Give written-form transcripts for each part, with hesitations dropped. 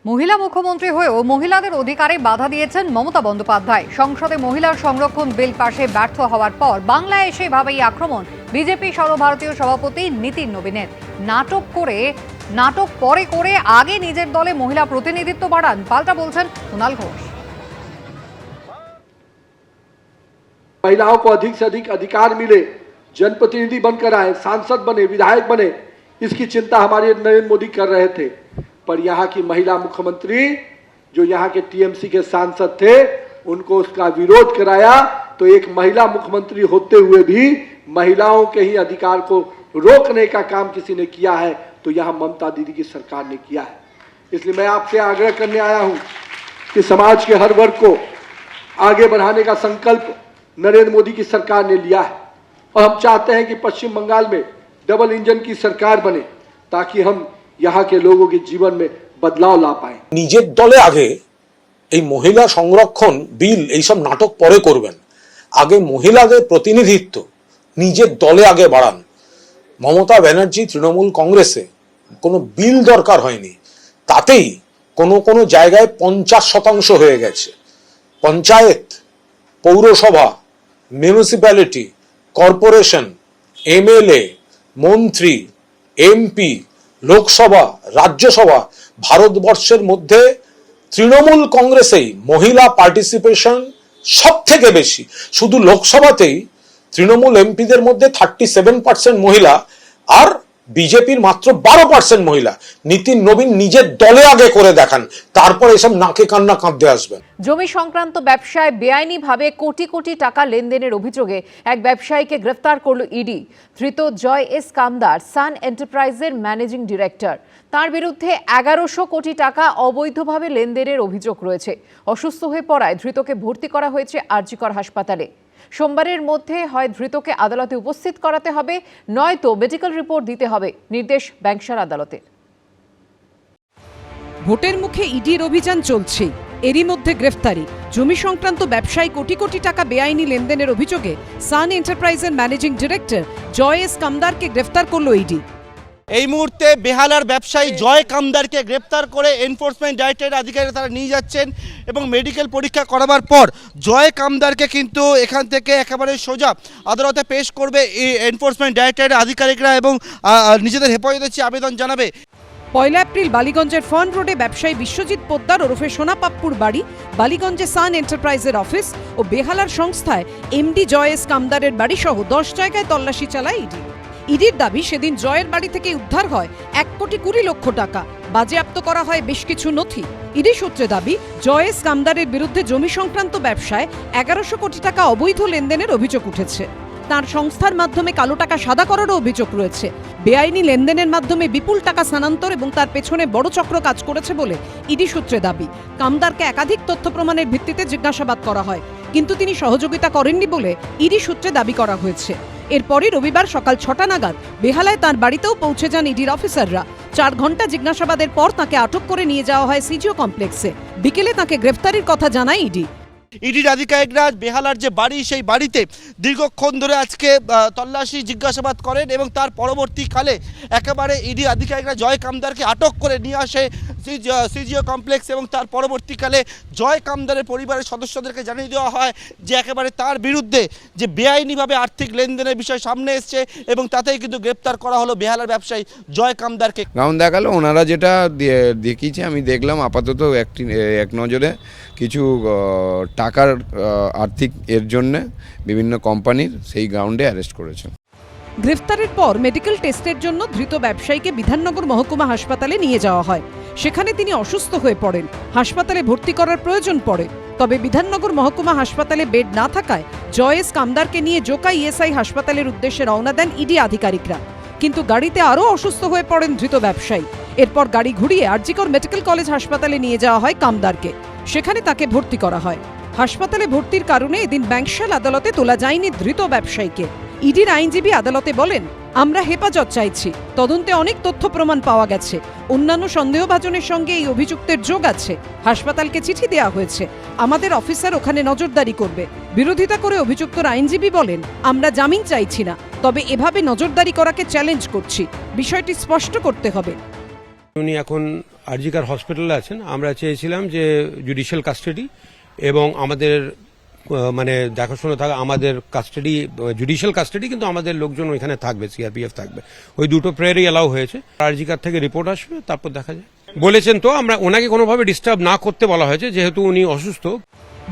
মহিলা মুখ্যমন্ত্রী হয়েও মহিলাদের অধিকারে বাধা দিয়েছেন মমতা বন্দ্যোপাধ্যায়। সংসদে মহিলার সংরক্ষণ বিল পাশে ব্যর্থ হওয়ার পর বাংলায় এসে ভাবেই আক্রমণ বিজেপি সর্বভারতীয় সভাপতি নীতিন নবীনের। নাটক পরে করে আগে নিজের দলে মহিলা প্রতিনিধিত্ব বাড়ান, পাল্টা বলছেন কুণাল ঘোষ। महिलाओं को अधिक से अधिक अधिकार मिले, जनप्रतिनिधि बनकर आए, सांसद बने, विधायक बने, इसकी चिंता हमारे नरेंद्र मोदी कर रहे थे। पर यहाँ की महिला मुख्यमंत्री जो यहाँ के टीएमसी के सांसद थे उनको उसका विरोध कराया। तो एक महिला मुख्यमंत्री होते हुए भी महिलाओं के ही अधिकार को रोकने का काम किसी ने किया है तो यहाँ ममता दीदी की सरकार ने किया है। इसलिए मैं आपसे आग्रह करने आया हूँ कि समाज के हर वर्ग को आगे बढ़ाने का संकल्प नरेंद्र मोदी की सरकार ने लिया है और हम चाहते हैं कि पश्चिम बंगाल में डबल इंजन की सरकार बने ताकि हम यहाँ के लोगों के जीवन में बदलाव ला पाए। নিজের দলে আগে এই মহিলা সংরক্ষণ বিল এইসব নাটক পরে করবেন, আগে মহিলাদের প্রতিনিধিত্ব নিজের দলে আগে বাড়ান। মমতা ব্যানার্জি তৃণমূল কংগ্রেসে কোনো বিল দরকার হয়নি, তাতেই কোনো জায়গায় 50% হয়ে গেছে। পঞ্চায়েত, পৌরসভা, মিউনিসিপ্যালিটি, কর্পোরেশন, এমএলএ, মন্ত্রী, এমপি, লোকসভা, রাজ্যসভা, ভারতবর্ষের মধ্যে তৃণমূল কংগ্রেসেই মহিলা পার্টিসিপেশন সব থেকে বেশি। শুধু লোকসভাতেই তৃণমূল এমপিদের মধ্যে 37% মহিলা আর বিজেপির মাত্র 12% মহিলা। নীতিন নবীন নিজের দলে আগে করে দেখান, তারপর এসব নাকে কান্না কাঁদতে আসবেন। জমি সংক্রান্ত ব্যবসায় বেআইনিভাবে কোটি কোটি টাকা লেনদেনের অভিযোগে এক ব্যবসায়ীকে গ্রেফতার করল ইডি। ধৃত জয় এস কামদার সান এন্টারপ্রাইজের ম্যানেজিং ডিরেক্টর। তার বিরুদ্ধে 1100 কোটি টাকা অবৈধভাবে লেনদেনের অভিযোগ রয়েছে। অসুস্থ হয়ে পড়ায় ধৃতকে ভর্তি করা হয়েছে আরজিকর হাসপাতালে। সোমবারের মধ্যে হয় ধৃতকে আদালতে উপস্থিত করাতে হবে, নয়তো মেডিকেল রিপোর্ট দিতে হবে, নির্দেশ ব্যাংকসার আদালতের। ভোটের মুখে ইডির অভিযান চলছে, এরই মধ্যে গ্রেফতারি। জমি সংক্রান্ত ব্যবসায় কোটি কোটি টাকা বেআইনি লেনদেনের অভিযোগে সান এন্টারপ্রাইজের ম্যানেজিং ডিরেক্টর জয় এস কামদারকে গ্রেফতার করল ইডি। এই মুহূর্তে বেহালার ব্যবসায়ী জয় কামদারকে গ্রেপ্তার করে এনফোর্সমেন্ট ডাইরেক্টরেট আধিকারিকরা তারা নিয়ে যাচ্ছেন এবং মেডিকেল পরীক্ষা করাবার পর জয় কামদারকে কিন্তু এখান থেকে একেবারে সোজা আদালতে পেশ করবে এনফোর্সমেন্ট ডাইরেক্টরেট আধিকারিকরা এবং নিজেদের হেফাজতে আবেদন জানাবে। 1 এপ্রিল বালিগঞ্জের ফন রোডে ব্যবসায়ী বিশ্বজিৎ পোদ্দার ওরফে সোনা পাপ্পুর বাড়ি, বালিগঞ্জে সান এন্টারপ্রাইজের অফিস ও বেহালার সংস্থায় এমডি জয় এস কামদারের বাড়ি সহ 10 জায়গায় তল্লাশি চালায় ইডি। ইডির দাবি, সেদিন জয়ের বাড়ি থেকে উদ্ধার হয় 1,20,00,000 টাকা, বাজেয়াপ্ত করা হয় বেশ কিছু নথি। ইডি সূত্রে দাবি, জয় এস কামদারের বিরুদ্ধে জমি সংক্রান্ত ব্যবসায় 1100 কোটি টাকা অবৈধ লেনদেনের অভিযোগ উঠেছে। তার সংস্থার মাধ্যমে কালো টাকা সাদা করারও অভিযোগ রয়েছে। বেআইনি লেনদেনের মাধ্যমে বিপুল টাকা স্থানান্তর এবং তার পেছনে বড় চক্র কাজ করেছে বলে ইডি সূত্রে দাবি। কামদারকে একাধিক তথ্য প্রমাণের ভিত্তিতে জিজ্ঞাসাবাদ করা হয়, কিন্তু তিনি সহযোগিতা করেননি বলে ইডি সূত্রে দাবি করা হয়েছে। এরপরই রবিবার সকাল 6টা নাগাদ বেহালায় তার বাড়িতেও পৌঁছে যান ইডির অফিসাররা। 4 ঘন্টা জিজ্ঞাসাবাদের পর তাকে আটক করে নিয়ে যাওয়া হয় সিজিও কমপ্লেক্সে। বিকেলে তাকে গ্রেফতারির কথা জানায় ইডি। ইডির আধিকারিকরা বেহালার যে বাড়ি, সেই বাড়িতে দীর্ঘক্ষণ ধরে আজকে তল্লাশি জিজ্ঞাসাবাদ করেন এবং তার পরবর্তীকালে একেবারে ইডি আধিকারিকরা জয় কামদারকে আটক করে নিয়ে আসে সিজিও কমপ্লেক্স এবং তার পরবর্তীকালে জয় কামদারের পরিবারের সদস্যদেরকে জানিয়ে দেওয়া হয় যে একেবারে তার বিরুদ্ধে যে বেআইনিভাবে আর্থিক লেনদেনের বিষয় সামনে এসছে এবং তাতেই কিন্তু গ্রেপ্তার করা হলো বেহালার ব্যবসায়ী জয় কামদারকে। গ্রাউন্ড দেখালো, ওনারা যেটা দেখিয়েছে আমি দেখলাম আপাতত এক নজরে কিছু টাকার আর্থিক এর জন্য বিভিন্ন কোম্পানির সেই গ্রাউন্ডে অ্যারেস্ট করেছে। গ্রেফতারের পর মেডিকেল টেস্টের জন্য ধৃত ব্যবসায়ীকে বিধাননগর মহকুমা হাসপাতালে নিয়ে যাওয়া হয়। সেখানে তিনি অসুস্থ হয়ে পড়েন, হাসপাতালে ভর্তি করার প্রয়োজন পড়ে। তবে বিধাননগর মহকুমা হাসপাতালে বেড না থাকায় জয় এস কামদারকে নিয়ে জোকা ইএসআই হাসপাতালের উদ্দেশ্যে রওনা দেন ইডি আধিকারিকরা। কিন্তু গাড়িতে আরও অসুস্থ হয়ে পড়েন ধৃত ব্যবসায়ী। এরপর গাড়ি ঘুরিয়ে আরজিকর মেডিকেল কলেজ হাসপাতালে নিয়ে যাওয়া হয় কামদারকে। সেখানে তাকে ভর্তি করা হয়। হাসপাতালে ভর্তির কারণে এদিন ব্যাংকশাল আদালতে তোলা যায়নি ধৃত ব্যবসায়ীকে। ইডির আইনজীবী আদালতে বলেন, আমরা হেফাজত চাইছি, তদন্তে অনেক তথ্য প্রমাণ পাওয়া গেছে, অন্যান্য সন্দেহভাজনের সঙ্গে এই অভিযুক্তের যোগ আছে। হাসপাতালকে চিঠি দেওয়া হয়েছে, আমাদের অফিসার ওখানে নজরদারি করবে। বিরোধিতা করে অভিযুক্তর আইনজীবী বলেন, আমরা জামিন চাইছি না, তবে এভাবে নজরদারি করাকে চ্যালেঞ্জ করছি, বিষয়টি স্পষ্ট করতে হবে। উনি এখন আরজিকার হসপিটালে আছেন, আমরা চেয়েছিলাম যে জুডিশিয়াল কাস্টাডি এবং আমাদের মানে দেখাশোনা থাকা, আমাদের কাস্টাডি জুডিশিয়াল কাস্টাডি, কিন্তু আমাদের লোকজন ওইখানে থাকবে, সিআরপিএফ থাকবে। ওই দুটো প্রেয়ারই অ্যালাউ হয়েছে। আরজিকার থেকে রিপোর্ট আসবে, তারপর দেখা যায়। বলেছেন তো আমরা ওনাকে কোনোভাবে ডিস্টার্ব না করতে বলা হয়েছে, যেহেতু উনি অসুস্থ।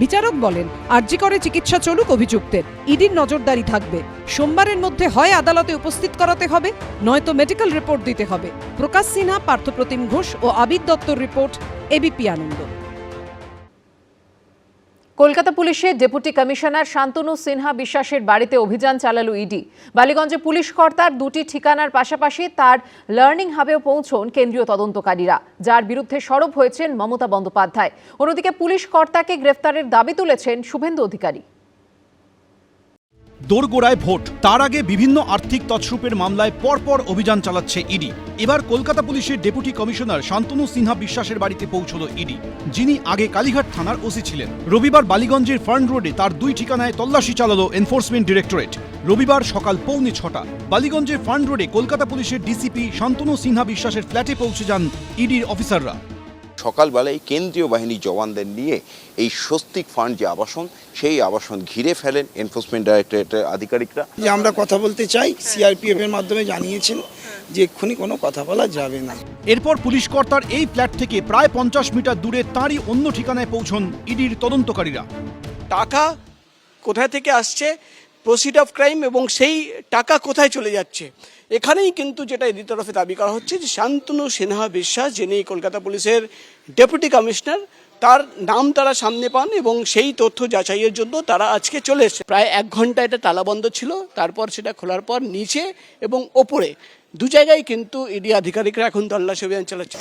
বিচারক বলেন আরজি করে চিকিৎসা চলুক অভিযুক্তের, ইডির নজরদারি থাকবে। সোমবারের মধ্যে হয় আদালতে উপস্থিত করাতে হবে, নয়তো মেডিকেল রিপোর্ট দিতে হবে। প্রকাশ সিনহা, পার্থপ্রতিম ঘোষ ও আবিদ দত্তর রিপোর্ট, এবিপি আনন্দ। কলকাতা পুলিশের ডেপুটি কমিশনার শান্তনু সিনহা বিশ্বাসের বাড়িতে অভিযান চালালো ইডি। বালিগঞ্জে পুলিশ কর্তার দুটি ঠিকানার পাশাপাশি তার লার্নিং হাবেও পৌঁছন কেন্দ্রীয় তদন্তকারীরা, যার বিরুদ্ধে সরব হয়েছেন মমতা বন্দ্যোপাধ্যায়। অন্যদিকে পুলিশ কর্তাকে গ্রেফতারের দাবি তুলেছেন শুভেন্দু অধিকারী। দোরগোড়ায় ভোট, তার আগে বিভিন্ন আর্থিক তছরূপের মামলায় পরপর অভিযান চালাচ্ছে ইডি। এবার কলকাতা পুলিশের ডেপুটি কমিশনার শান্তনু সিনহা বিশ্বাসের বাড়িতে পৌঁছল ইডি, যিনি আগে কালীঘাট থানার ওসি ছিলেন। রবিবার বালিগঞ্জের ফার্ন রোডে তার দুই ঠিকানায় তল্লাশি চালালো এনফোর্সমেন্ট ডিরেক্টরেট। রবিবার সকাল 6:45 বালিগঞ্জের ফার্ন রোডে কলকাতা পুলিশের ডিসিপি শান্তনু সিনহা বিশ্বাসের ফ্ল্যাটে পৌঁছে যান ইডির অফিসাররা। সকালবেলায় কেন্দ্রীয় বাহিনী জওয়ানদের নিয়ে এই স্বস্তিক ফান্ড যে আবাসন, সেই আবাসন ঘিরে ফেলেন এনফোর্সমেন্ট ডাইরেক্টরেটের আধিকারিকরা। যে আমরা কথা বলতে চাই, সিআরপিএফ এর মাধ্যমে জানিয়েছেন যে এক্ষুনি কোনো কথা বলা যাবে না। এরপর পুলিশ কর্তার এই ফ্ল্যাট থেকে প্রায় 50 মিটার দূরে তাঁরই অন্য ঠিকানায় পৌঁছন ইডির তদন্তকারীরা। টাকা কোথায় থেকে আসছে, প্রসিড অফ ক্রাইম, এবং সেই টাকা কোথায় চলে যাচ্ছে, এখানেই কিন্তু যেটা এদির তরফে দাবি করা হচ্ছে যে শান্তনু সিনহা বিশ্বাস, যিনি কলকাতা পুলিশের ডেপুটি কমিশনার, তার নাম তারা সামনে পান এবং সেই তথ্য যাচাইয়ের জন্য তারা আজকে চলে এসেছে। প্রায় 1 ঘন্টা এটা তালাবন্ধ ছিল, তারপর সেটা খোলার পর নিচে এবং ওপরে দু জায়গায় কিন্তু ইডি আধিকারিকরা এখন তল্লাশি অভিযান চালাচ্ছে।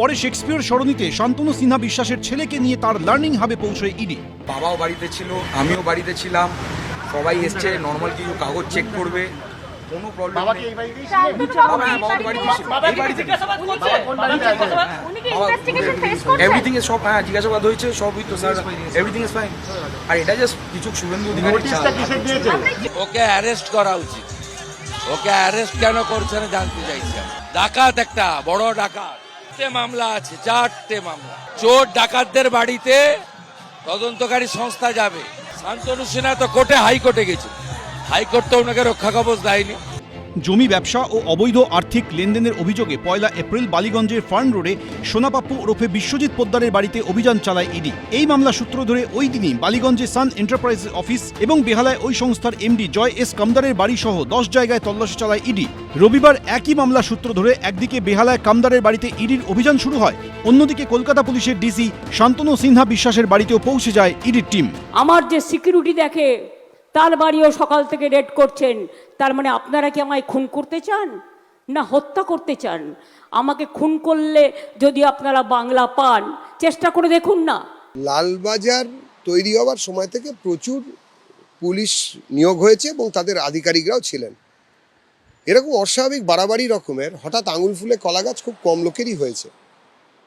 পরে শেক্সপিয়র সরণিতে শান্তনু সিনহা বিশ্বাসের ছেলেকে নিয়ে তার লার্নিং হাবে পৌঁছয় ইডি। বাবাও বাড়িতে ছিল, আমিও বাড়িতে ছিলাম, সবাই এসছে নর্মাল কিছু কাগজ চেক করবে, কোনো প্রবলেম নেই। এভরিথিং সব জিজ্ঞাসাবাদ হয়েছে, সবই তো স্যার, এভরিথিং ইজ ফাইন। আর এটা জাস্ট কিছু শুভেন্দু অধিকারী ওকে অ্যারেস্ট করা উচিত। ওকে অ্যারেস্ট কেন করছে না জানতে চাইছি। ডাকাত, একটা বড় ডাকাত, 4টে মামলা আছে, 4টে মামলা। চোর ডাকাতদের বাড়িতে তদন্তকারী সংস্থা যাবে। শান্তনু সিনহা তো কোর্টে, হাইকোর্টে গেছে, হাইকোর্ট তো ওনাকে রক্ষা কবচ দেয়নি। জমি ব্যবসা ও অবৈধ আর্থিক লেনদেনের অভিযোগে 1 এপ্রিল বালিগঞ্জের ফার্ন রোডে সোনাপাপ্পু ওরফে বিশ্বজিৎ পোদ্দারের বাড়িতে অভিযান চালায় ইডি। এই মামলা সূত্র ধরে ওই দিনই বালিগঞ্জে সান এন্টারপ্রাইজেস অফিস এবং বেহালায় ওই সংস্থার এমডি জয় এস কামদারের বাড়ি সহ 10 জায়গায় তল্লাশি চালায় ইডি। রবিবার একই মামলা সূত্র ধরে একদিকে বেহালায় কামদারের বাড়িতে ইডির অভিযান শুরু হয়, অন্যদিকে কলকাতা পুলিশের ডিসি শান্তনু সিনহা বিশ্বাসের বাড়িতেও পৌঁছে যায় ইডির টিম। আমার যে সিকিউরিটি দেখে তার বাড়িও সকাল থেকে রেড করছেন। তার মানে আপনারা কি আমায় খুন করতে চান না হত্যা করতে চান? আমাকে খুন করলে যদি আপনারা বাংলা পান, চেষ্টা করে দেখুন না। লালবাজার তৈরি হওয়ার সময় থেকে প্রচুর পুলিশ নিয়োগ হয়েছে এবং তাদের আধিকারিকরাও ছিলেন। এরকম অস্বাভাবিক বাড়াবাড়ি রকমের হঠাৎ আঙুল ফুলে কলা গাছ খুব কম লোকেরই হয়েছে।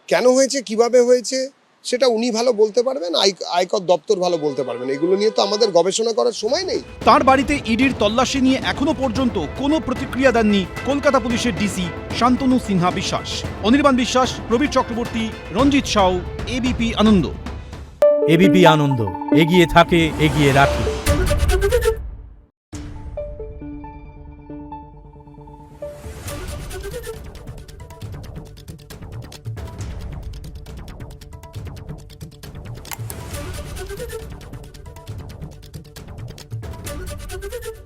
কেন হয়েছে, কিভাবে হয়েছে, সেটা উনি ভালো বলতে পারবেন, আয়কর দপ্তর ভালো বলতে পারবেন। এগুলো নিয়ে তো আমাদের গবেষণা করার সময় নেই। তার বাড়িতে ইডির তল্লাশি নিয়ে এখনো পর্যন্ত কোনো প্রতিক্রিয়া দেননি কলকাতা পুলিশের ডিসি শান্তনু সিনহা বিশ্বাস। অনির্বাণ বিশ্বাস, প্রবীর চক্রবর্তী, রঞ্জিত সাউ, এবিপি আনন্দ। এবিপি আনন্দ, এগিয়ে থাকে, এগিয়ে রাখে। Thank you.